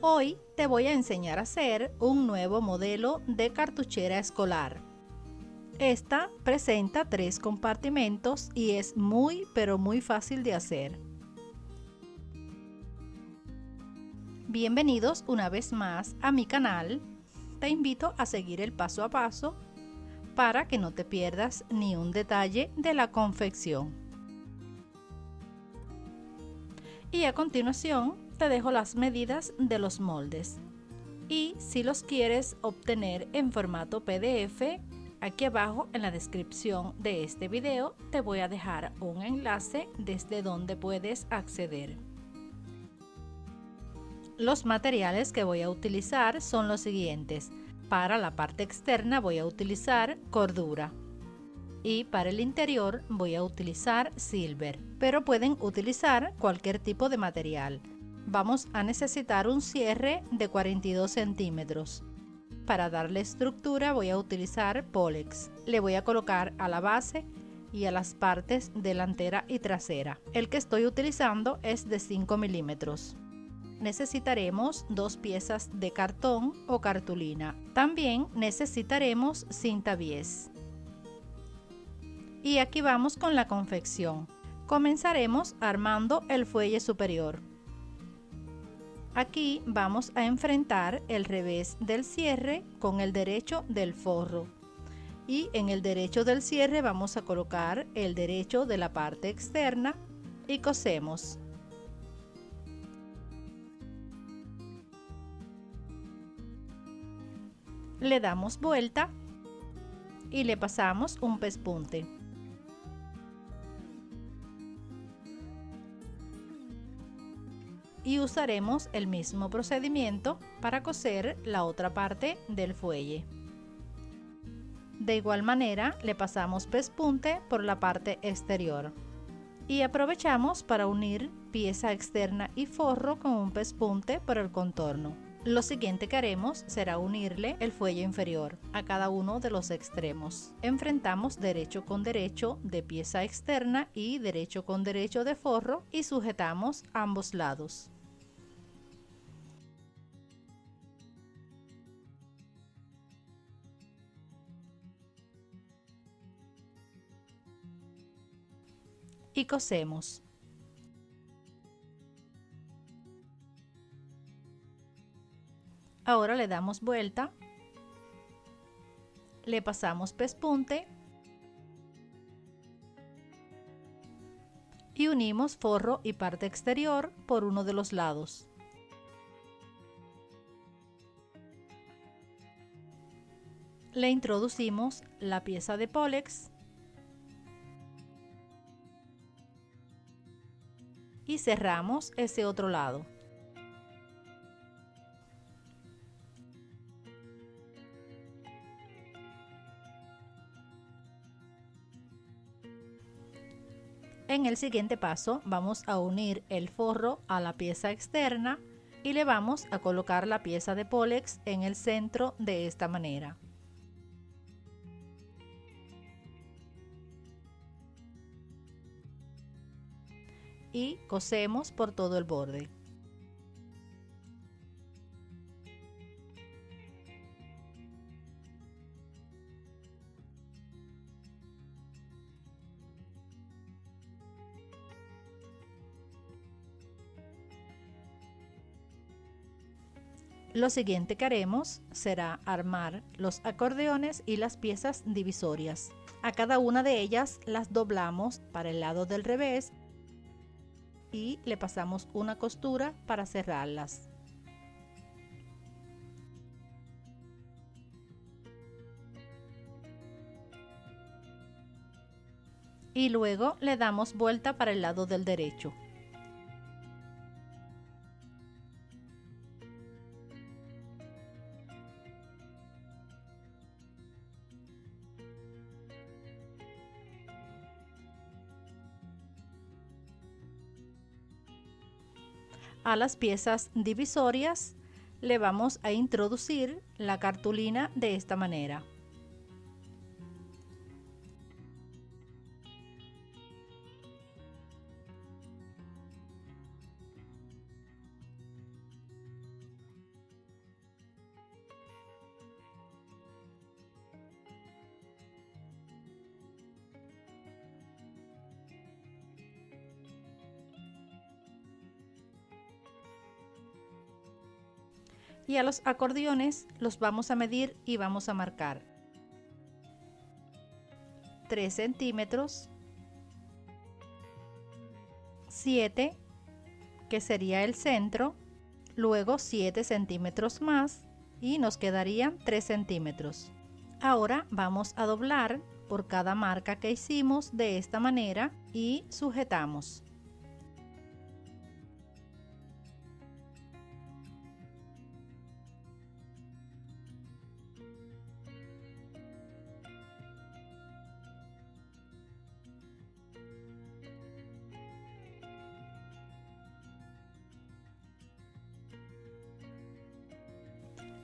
Hoy te voy a enseñar a hacer un nuevo modelo de cartuchera escolar. Esta presenta 3 compartimentos y es muy fácil de hacer. Bienvenidos una vez más a mi canal. Te invito a seguir el paso a paso para que no te pierdas ni un detalle de la confección. Y a continuación te dejo las medidas de los moldes. Y si los quieres obtener en formato PDF, aquí abajo en la descripción de este video te voy a dejar un enlace desde donde puedes acceder. Los materiales que voy a utilizar son los siguientes. Para la parte externa voy a utilizar cordura y para el interior voy a utilizar silver, pero pueden utilizar cualquier tipo de material. Vamos a necesitar un cierre de 42 centímetros. Para darle estructura voy a utilizar Polex. Le voy a colocar a la base y a las partes delantera y trasera. El que estoy utilizando es de 5 milímetros. Necesitaremos 2 piezas de cartón o cartulina. También necesitaremos cinta bies. Y aquí vamos con la confección. Comenzaremos armando el fuelle superior. Aquí vamos a enfrentar el revés del cierre con el derecho del forro. Y en el derecho del cierre vamos a colocar el derecho de la parte externa y cosemos. Le damos vuelta y le pasamos un pespunte. Y usaremos el mismo procedimiento para coser la otra parte del fuelle. De igual manera le pasamos pespunte por la parte exterior y aprovechamos para unir pieza externa y forro con un pespunte por el contorno. Lo siguiente que haremos será unirle el fuelle inferior a cada uno de los extremos. Enfrentamos derecho con derecho de pieza externa y derecho con derecho de forro y sujetamos ambos lados. Y cosemos. Ahora le damos vuelta, le pasamos pespunte y unimos forro y parte exterior por uno de los lados. Le introducimos la pieza de Polex y cerramos ese otro lado. En el siguiente paso vamos a unir el forro a la pieza externa y le vamos a colocar la pieza de Polex en el centro de esta manera. Y cosemos por todo el borde. Lo siguiente que haremos será armar los acordeones y las piezas divisorias. A cada una de ellas las doblamos para el lado del revés y le pasamos una costura para cerrarlas. Y luego le damos vuelta para el lado del derecho. A las piezas divisorias le vamos a introducir la cartulina de esta manera. Y a los acordeones los vamos a medir y vamos a marcar 3 centímetros, 7, que sería el centro, luego 7 centímetros más y nos quedarían 3 centímetros. Ahora vamos a doblar por cada marca que hicimos de esta manera y sujetamos.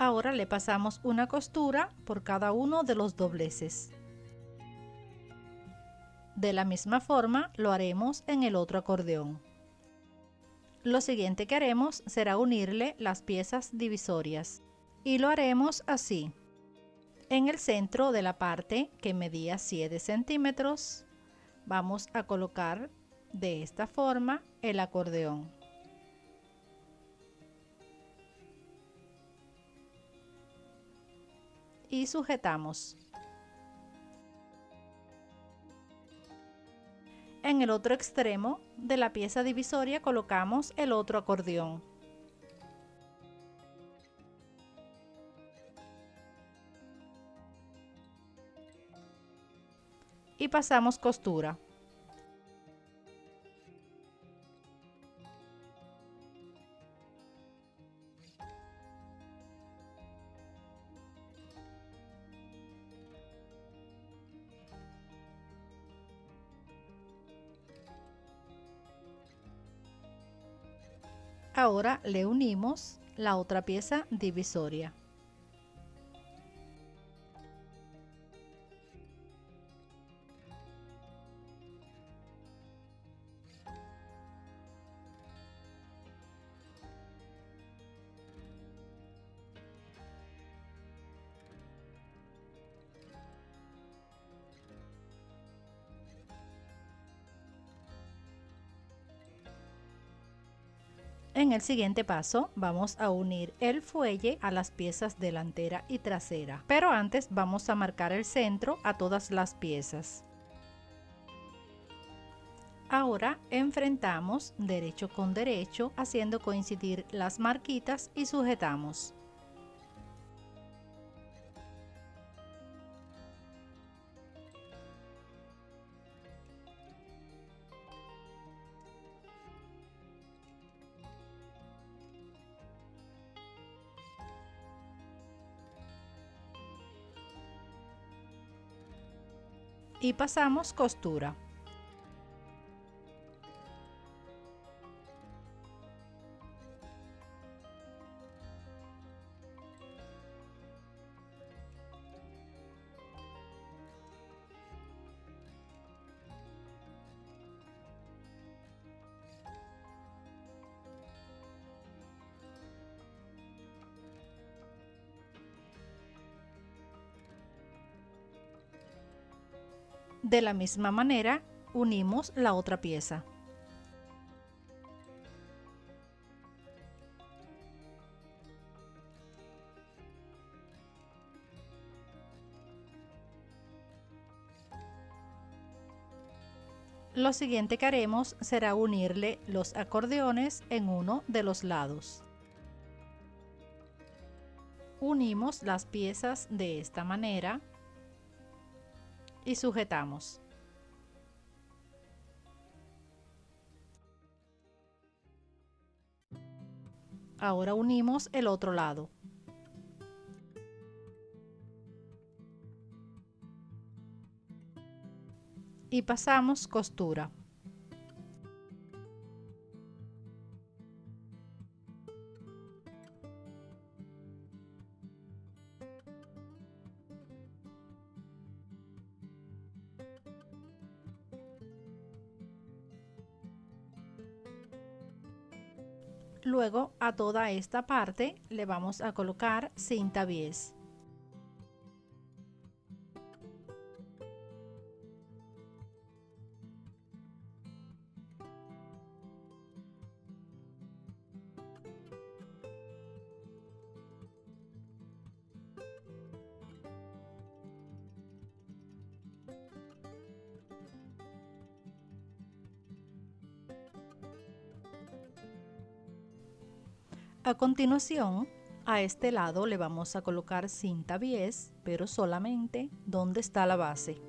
Ahora le pasamos una costura por cada uno de los dobleces. De la misma forma lo haremos en el otro acordeón. Lo siguiente que haremos será unirle las piezas divisorias y lo haremos así. En el centro de la parte que medía 7 centímetros vamos a colocar de esta forma el acordeón. Y sujetamos. En el otro extremo de la pieza divisoria colocamos el otro acordeón. Y pasamos costura. Ahora le unimos la otra pieza divisoria. En el siguiente paso vamos a unir el fuelle a las piezas delantera y trasera, pero antes vamos a marcar el centro a todas las piezas. Ahora enfrentamos derecho con derecho haciendo coincidir las marquitas y sujetamos. Y pasamos costura. De la misma manera, unimos la otra pieza. Lo siguiente que haremos será unirle los acordeones en uno de los lados. Unimos las piezas de esta manera y sujetamos. Ahora unimos el otro lado. Y pasamos costura. Luego a toda esta parte le vamos a colocar cinta bies. A continuación, a este lado le vamos a colocar cinta bies, pero solamente donde está la base.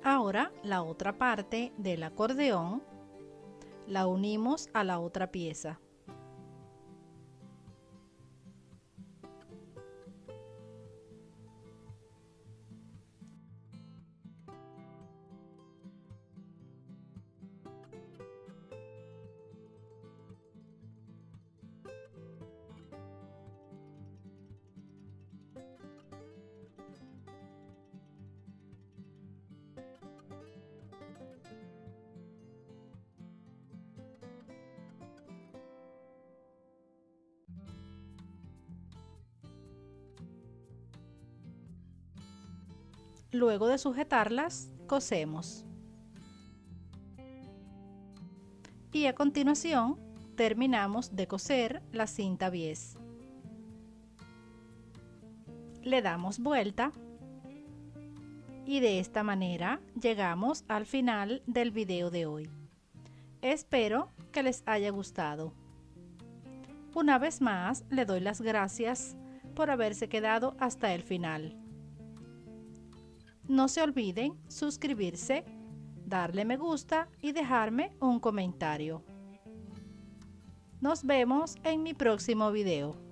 Ahora la otra parte del acordeón la unimos a la otra pieza. Luego de sujetarlas, cosemos. Y a continuación, terminamos de coser la cinta bies. Le damos vuelta y de esta manera llegamos al final del video de hoy. Espero que les haya gustado. Una vez más, le doy las gracias por haberse quedado hasta el final. No se olviden suscribirse, darle me gusta y dejarme un comentario. Nos vemos en mi próximo video.